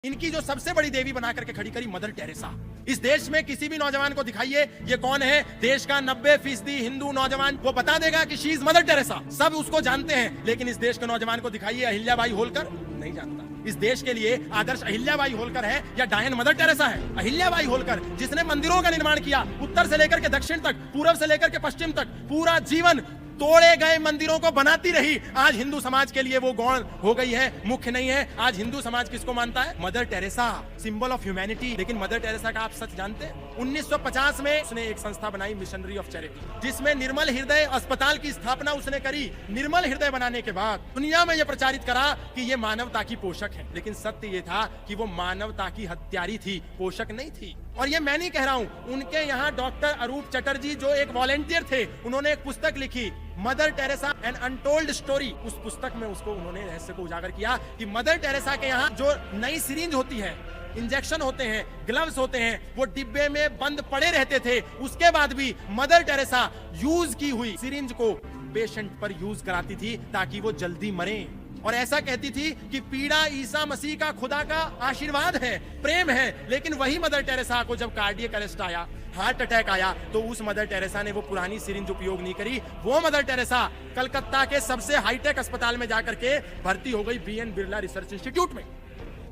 इनकी जो सबसे बड़ी देवी बना करके खड़ी करी मदर टेरेसा। इस देश में किसी भी नौजवान को दिखाइए ये कौन है, देश का 90% हिंदू नौजवान वो बता देगा कि शी इज मदर टेरेसा। सब उसको जानते हैं, लेकिन इस देश के नौजवान को दिखाइए अहिल्याबाई होलकर, नहीं जानता। इस देश के लिए आदर्श अहिल्याबाई होलकर है या डायन मदर टेरेसा है? अहिल्याबाई होलकर जिसने मंदिरों का निर्माण किया, उत्तर से लेकर के दक्षिण तक, पूर्व से लेकर के पश्चिम तक, पूरा जीवन तोड़े गए मंदिरों को बनाती रही। आज हिंदू समाज के लिए वो गौण हो गई है, मुख्य नहीं है। आज हिंदू समाज किसको मानता है? Mother Teresa, symbol of humanity. लेकिन मदर टेरेसा का आप सच जानते हैं? 1950 में उसने एक संस्था बनाई, मिशनरी ऑफ चैरिटी, जिसमें निर्मल हृदय अस्पताल की स्थापना उसने करी। निर्मल हृदय बनाने के बाद दुनिया में यह प्रचारित करा कि ये मानवता की पोषक है, लेकिन सत्य ये था कि वो मानवता की हत्यारी थी, पोषक नहीं थी। और ये मैं नहीं कह रहा हूं, उनके यहाँ डॉक्टर अरूप चटर्जी जो एक वॉलेंटियर थे, उन्होंने एक पुस्तक लिखी, Mother Teresa an untold story. उस पुस्तक में उसको उन्होंने रहस्य को उजागर किया कि मदर टेरेसा के यहाँ जो नई सिरिंज होती है, इंजेक्शन होते हैं, ग्लव्स होते हैं, वो डिब्बे में बंद पड़े रहते थे। उसके बाद भी मदर टेरेसा यूज की हुई सिरिंज को पेशेंट पर यूज कराती थी ताकि वो जल्दी मरे। और ऐसा कहती थी कि पीड़ा ईसा मसीह का, खुदा का आशीर्वाद है, प्रेम है। लेकिन वही मदर टेरेसा को जब कार्डियक अरेस्ट आया, हार्ट अटैक आया, तो उस मदर टेरेसा ने वो पुरानी सिरिंज उपयोग नहीं करी। वो मदर टेरेसा कलकत्ता के सबसे हाईटेक अस्पताल में जाकर के भर्ती हो गई, BN बिरला रिसर्च इंस्टीट्यूट में।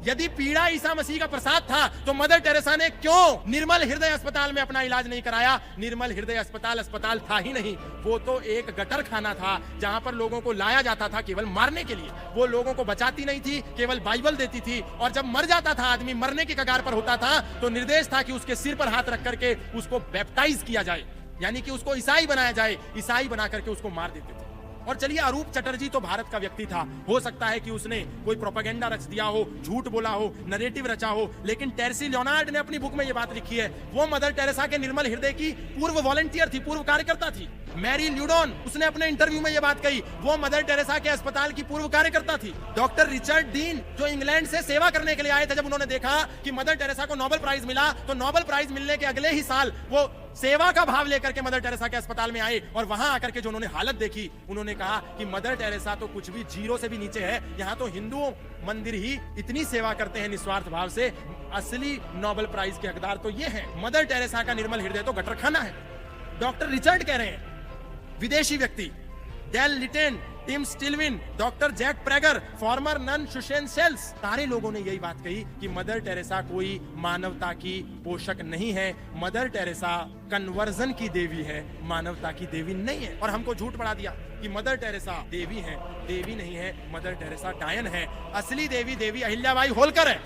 यदि पीड़ा ईसा मसीह का प्रसाद था तो मदर टेरेसा ने क्यों निर्मल हृदय अस्पताल में अपना इलाज नहीं कराया? निर्मल हृदय अस्पताल था ही नहीं, वो तो एक गटर खाना था जहां पर लोगों को लाया जाता था केवल मारने के लिए। वो लोगों को बचाती नहीं थी, केवल बाइबल देती थी। और जब मर जाता था आदमी, मरने की कगार पर होता था, तो निर्देश था कि उसके सिर पर हाथ रख करके उसको बैप्टाइज किया जाए, यानी कि उसको ईसाई बनाया जाए। ईसाई बना करके उसको मार देते थे। और चलिए, अरूप चटर्जी तो भारत का व्यक्ति था, हो सकता है कि उसने कोई प्रोपेगेंडा रच दिया हो, झूठ बोला हो, नरेटिव रचा हो, लेकिन टेरेसी लियोनार्ड ने अपनी बुक में यह बात लिखी है। वो मदर टेरेसा के निर्मल हृदय की पूर्व वॉलंटियर थी, पूर्व कार्यकर्ता थी। मैरी ल्यूडॉन, उसने अपने इंटरव्यू में यह बात कही, वो मदर टेरेसा के अस्पताल की पूर्व कार्यकर्ता थी। डॉक्टर रिचर्ड डीन जो इंग्लैंड से सेवा करने के लिए आए थे, जब उन्होंने देखा कि मदर टेरेसा को नोबेल प्राइज मिला, तो नोबेल प्राइज मिलने के अगले ही साल वो सेवा का भाव लेकर के मदर टेरेसा के अस्पताल में आए। और वहां आकर के जो उन्होंने हालत देखी, उन्होंने कहा कि मदर टेरेसा तो कुछ भी जीरो से भी नीचे है। यहाँ तो हिंदू मंदिर ही इतनी सेवा करते हैं निस्वार्थ भाव से, असली नोबेल प्राइज के हकदार तो ये हैं। मदर टेरेसा का निर्मल हृदय तो गटरखाना है। डॉक्टर रिचर्ड कह रहे हैं, विदेशी व्यक्ति, Dale Litten, Tim Stillwin, doctor Jack Preger, former nun शुशेनसेल्स, सारे लोगों ने यही बात कही कि मदर टेरेसा कोई मानवता की पोषक नहीं है। मदर टेरेसा कन्वर्जन की देवी है, मानवता की देवी नहीं है। और हमको झूठ पड़ा दिया कि मदर टेरेसा देवी है। देवी नहीं है, मदर टेरेसा डायन है। असली देवी अहिल्याबाई होलकर है।